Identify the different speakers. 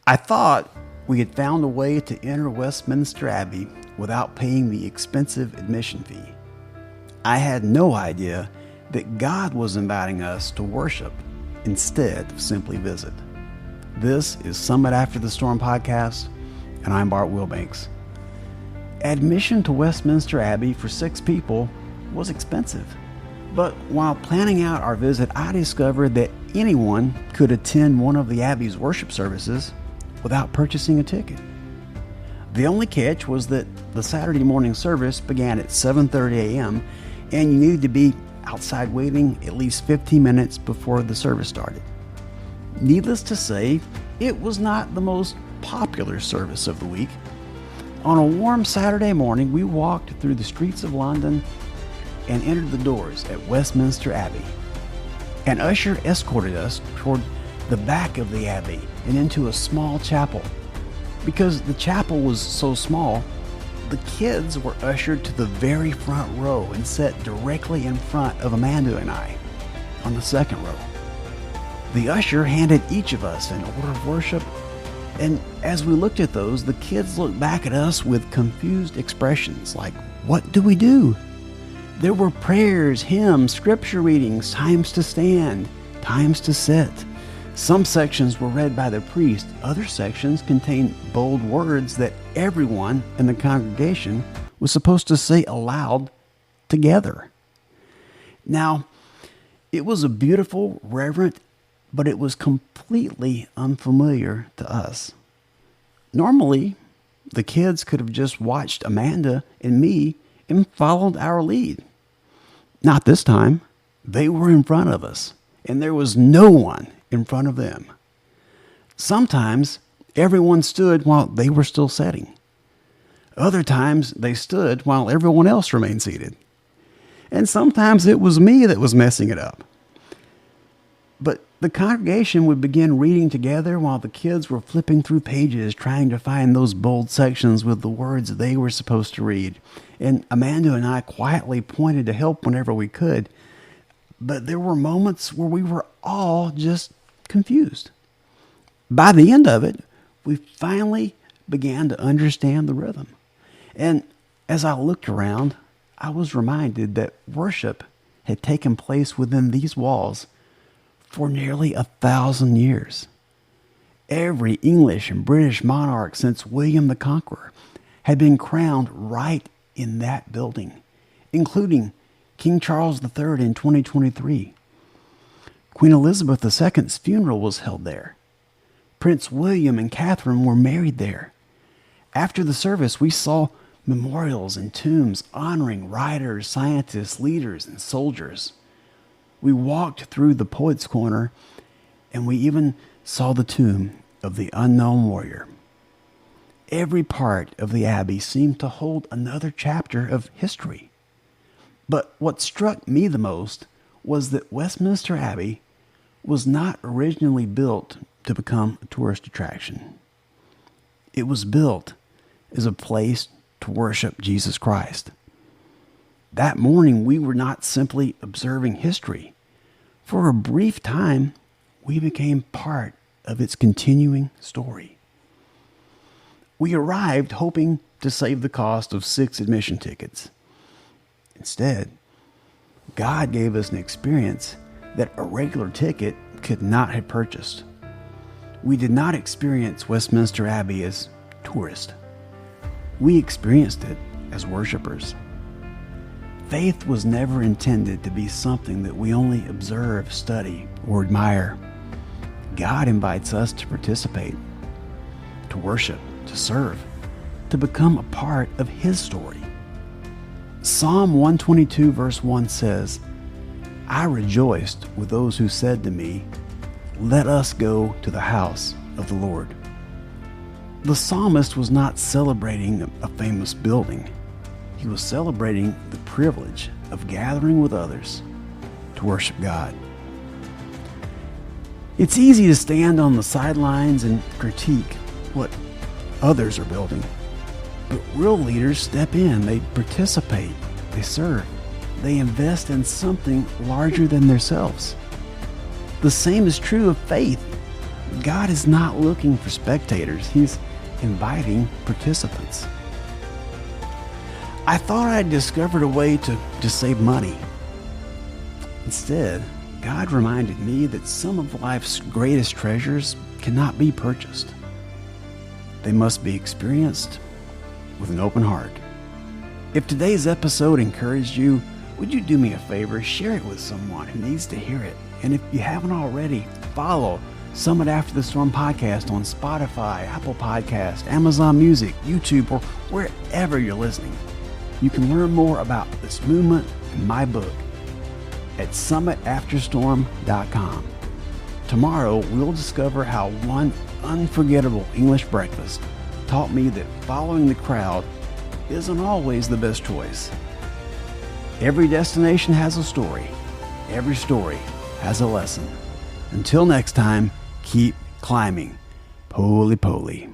Speaker 1: I thought we had found a way to enter Westminster Abbey without paying the expensive admission fee. I had no idea that God was inviting us to worship instead of simply visit. This is Summit After the Storm podcast, and I'm Bart Wilbanks. Admission to Westminster Abbey for 6 people was expensive, but while planning out our visit, I discovered that anyone could attend one of the Abbey's worship services without purchasing a ticket. The only catch was that the Saturday morning service began at 7:30 a.m. and you needed to be outside waiting at least 15 minutes before the service started. Needless to say, it was not the most popular service of the week. On a warm Saturday morning, we walked through the streets of London and entered the doors at Westminster Abbey. An usher escorted us toward the back of the Abbey and into a small chapel. Because the chapel was so small, the kids were ushered to the very front row and sat directly in front of Amanda and I on the second row. The usher handed each of us an order of worship, and as we looked at those, the kids looked back at us with confused expressions like, "What do we do?" There were prayers, hymns, scripture readings, times to stand, times to sit. Some sections were read by the priest. Other sections contained bold words that everyone in the congregation was supposed to say aloud together. Now, it was a beautiful, reverent, but it was completely unfamiliar to us. Normally, the kids could have just watched Amanda and me and followed our lead. Not this time. They were in front of us, and there was no one in front of them. Sometimes everyone stood while they were still sitting. Other times they stood while everyone else remained seated. And sometimes it was me that was messing it up. But the congregation would begin reading together while the kids were flipping through pages trying to find those bold sections with the words they were supposed to read. And Amanda and I quietly pointed to help whenever we could. But there were moments where we were all just confused. By the end of it, we finally began to understand the rhythm. And as I looked around, I was reminded that worship had taken place within these walls for nearly 1,000 years. Every English and British monarch since William the Conqueror had been crowned right in that building, including King Charles III in 2023. Queen Elizabeth II's funeral was held there. Prince William and Catherine were married there. After the service, we saw memorials and tombs honoring writers, scientists, leaders, and soldiers. We walked through the Poets' Corner, and we even saw the tomb of the unknown warrior. Every part of the Abbey seemed to hold another chapter of history. But what struck me the most was that Westminster Abbey was not originally built to become a tourist attraction. It was built as a place to worship Jesus Christ. That morning, we were not simply observing history. For a brief time, we became part of its continuing story. We arrived hoping to save the cost of 6 admission tickets. Instead, God gave us an experience that a regular ticket could not have purchased. We did not experience Westminster Abbey as tourists. We experienced it as worshipers. Faith was never intended to be something that we only observe, study, or admire. God invites us to participate, to worship, to serve, to become a part of His story. Psalm 122 verse 1 says, "I rejoiced with those who said to me, 'Let us go to the house of the Lord.'" The psalmist was not celebrating a famous building. He was celebrating the privilege of gathering with others to worship God. It's easy to stand on the sidelines and critique what others are building. But real leaders step in, they participate, they serve, they invest in something larger than themselves. The same is true of faith. God is not looking for spectators. He's inviting participants. I thought I had discovered a way to save money. Instead, God reminded me that some of life's greatest treasures cannot be purchased. They must be experienced with an open heart. If today's episode encouraged you, would you do me a favor? Share it with someone who needs to hear it. And if you haven't already, follow Summit After the Storm podcast on Spotify, Apple Podcasts, Amazon Music, YouTube, or wherever you're listening. You can learn more about this movement in my book at summitafterstorm.com. Tomorrow, we'll discover how one unforgettable English breakfast taught me that following the crowd isn't always the best choice. Every destination has a story. Every story has a lesson. Until next time, keep climbing. Poly poly.